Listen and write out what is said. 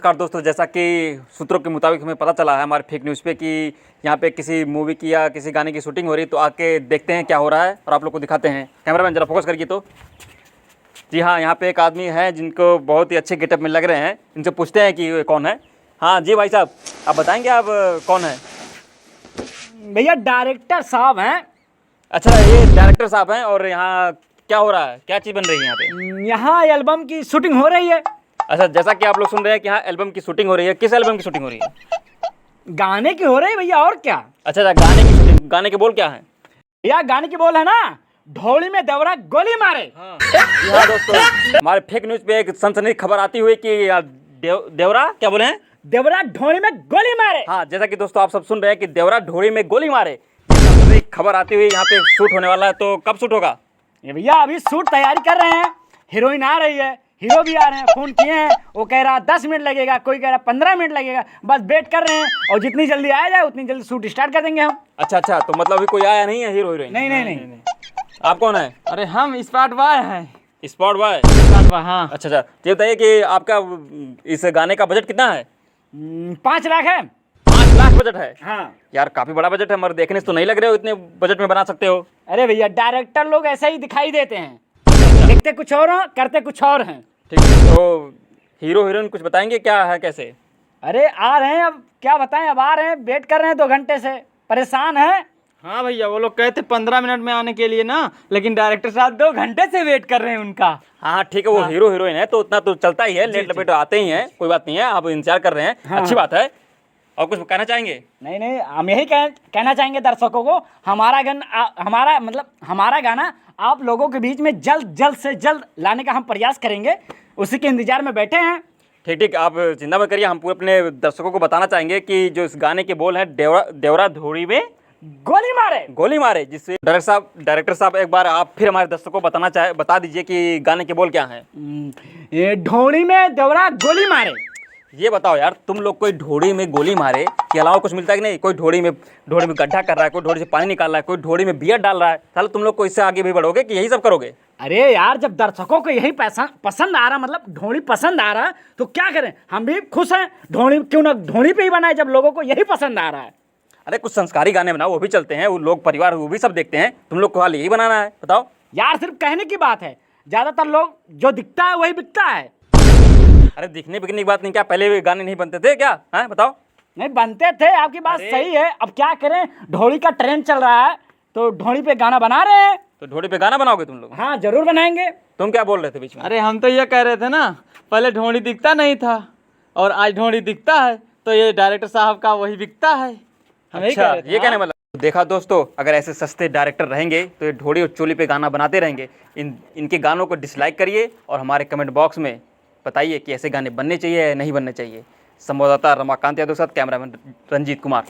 नमस्कार दोस्तों, जैसा कि सूत्रों के मुताबिक हमें पता चला है हमारे फेक न्यूज़ पे कि यहाँ पे किसी मूवी की या किसी गाने की शूटिंग हो रही है, तो आके देखते हैं क्या हो रहा है और आप लोग को दिखाते हैं। कैमरामैन जरा फोकस करिए। तो जी हाँ, यहाँ पे एक आदमी है जिनको बहुत ही अच्छे गेटअप में लग रहे हैं। इनसे पूछते हैं कि ये कौन है। हाँ जी भाई साहब, आप बताएंगे आप कौन है? भैया डायरेक्टर साहब हैं। अच्छा, ये डायरेक्टर साहब हैं। और यहाँ क्या हो रहा है, क्या चीज़ बन रही है यहाँ पे? यहाँ एल्बम की शूटिंग हो रही है। अच्छा, जैसा कि आप लोग सुन रहे हैं कि यहाँ एल्बम की शूटिंग हो रही है। किस एल्बम की शूटिंग हो रही है? गाने की हो रही है भैया, और क्या। अच्छा, गाने की शूटिंग। गाने के बोल क्या हैं? भैया गाने की बोल है ना, ढोली में देवरा गोली मारे। हाँ दोस्तों, हमारे फेक न्यूज़ पे एक सनसनी खबर आती हुई कि देवरा क्या बोले हैं? देवरा ढोली में गोली मारे। हाँ, जैसा कि दोस्तों आप सब सुन रहे हैं कि देवरा ढोली में गोली मारे। ये सनसनी खबर आती हुई यहाँ पे शूट होने वाला है, तो कब शूट होगा? ये भैया अभी शूट तैयारी कर रहे हैं। हीरोइन आ रही है, हीरो भी आ रहे हैं। फोन किए हैं, वो कह रहा 10 मिनट लगेगा, कोई कह रहा 15 मिनट लगेगा। बस वेट कर रहे हैं और जितनी जल्दी आया जाए उतनी जल्दी शूट स्टार्ट कर देंगे हम। अच्छा, तो मतलब अभी कोई आया नहीं है हीरो हीरोइन? नहीं। आप कौन है? अरे हम स्पॉट बॉय हैं। Spot boy? स्पॉट बॉय, हाँ। अच्छा, ये बताइए कि आपका इस गाने का बजट कितना है? 5 लाख है। 5 लाख बजट है? हाँ यार काफी बड़ा बजट है, मगर देखने से तो नहीं लग रहे हो इतने बजट में बना सकते हो। अरे भैया डायरेक्टर लोग ऐसे ही दिखाई देते हैं, लिखते कुछ और हो, करते कुछ और हैं। ठीक है, तो हीरो हीरोइन कुछ बताएंगे क्या है कैसे? अरे आ रहे हैं, अब क्या बताएं, अब आ रहे हैं, वेट कर रहे हैं 2 घंटे से, परेशान हैं। हाँ भैया, वो लोग कहते 15 मिनट में आने के लिए ना, लेकिन डायरेक्टर साहब 2 घंटे से वेट कर रहे हैं उनका। हाँ ठीक है, वो हीरो हीरोइन है तो उतना तो चलता ही है, लेट लपेट आते ही हैं, कोई बात नहीं है। आप इंतजार कर रहे हैं, अच्छी बात है। और कुछ कहना चाहेंगे? नहीं, हम यही कहना चाहेंगे दर्शकों को, हमारा गाना आप लोगों के बीच में जल्द से जल्द लाने का हम प्रयास करेंगे। उसी के इंतजार में बैठे हैं। ठीक, आप चिंता मत करिए। हम पूरे अपने दर्शकों को बताना चाहेंगे कि जो इस गाने के बोल हैं, देवरा धोड़ी में गोली मारे, जिससे डायरेक्टर साहब एक बार आप फिर हमारे दर्शकों को बता दीजिए कि गाने के बोल क्या हैं। ये ढोली में देवरा गोली मारे। ये बताओ यार, तुम लोग कोई ढोड़ी में गोली मारे के अलावा कुछ मिलता है कि नहीं? कोई ढोड़ी में गड्ढा कर रहा है, कोई ढोड़ी से पानी निकाल रहा है, कोई ढोड़ी में बियर डाल रहा है। साला तुम लोग को इससे आगे भी बढ़ोगे कि यही सब करोगे? अरे यार, जब दर्शकों को यही पसंद आ रहा, मतलब ढोली पसंद आ रहा, तो क्या करें, हम भी खुश हैं। ढोली क्यों ना ढोली पे ही बनाए, जब लोगों को यही पसंद आ रहा है। अरे कुछ संस्कारी गाने बनाओ, वो भी चलते हैं, वो लोग परिवार वो भी सब देखते हैं। तुम लोग को हाल यही बनाना है? बताओ यार, सिर्फ कहने की बात है, ज्यादातर लोग जो दिखता है वही बिकता है। अरे दिखने बिकने की बात नहीं, क्या पहले भी गाने नहीं बनते थे क्या? हैं बताओ। नहीं बनते थे, आपकी बात सही है। अब क्या करें, ढोली का ट्रेंड चल रहा है तो ढोली पे गाना बना रहे हैं। तो ढोड़ी पे गाना बनाओगे तुम लोग? हाँ जरूर बनाएंगे। तुम क्या बोल रहे थे बीच में? अरे हम तो ये कह रहे थे ना, पहले ढोंडी दिखता नहीं था और आज ढोंडी दिखता है, तो ये डायरेक्टर साहब का वही बिकता है। अच्छा, ये कहने मतलब। देखा दोस्तों, अगर ऐसे सस्ते डायरेक्टर रहेंगे तो ये ढोड़ी और चोली पे गाना बनाते रहेंगे। इनके गानों को डिसलाइक करिए और हमारे कमेंट बॉक्स में बताइए कि ऐसे गाने बनने चाहिए या नहीं बनने चाहिए। संवाददाता रमाकांत यादव के साथ कैमरामैन रंजीत कुमार।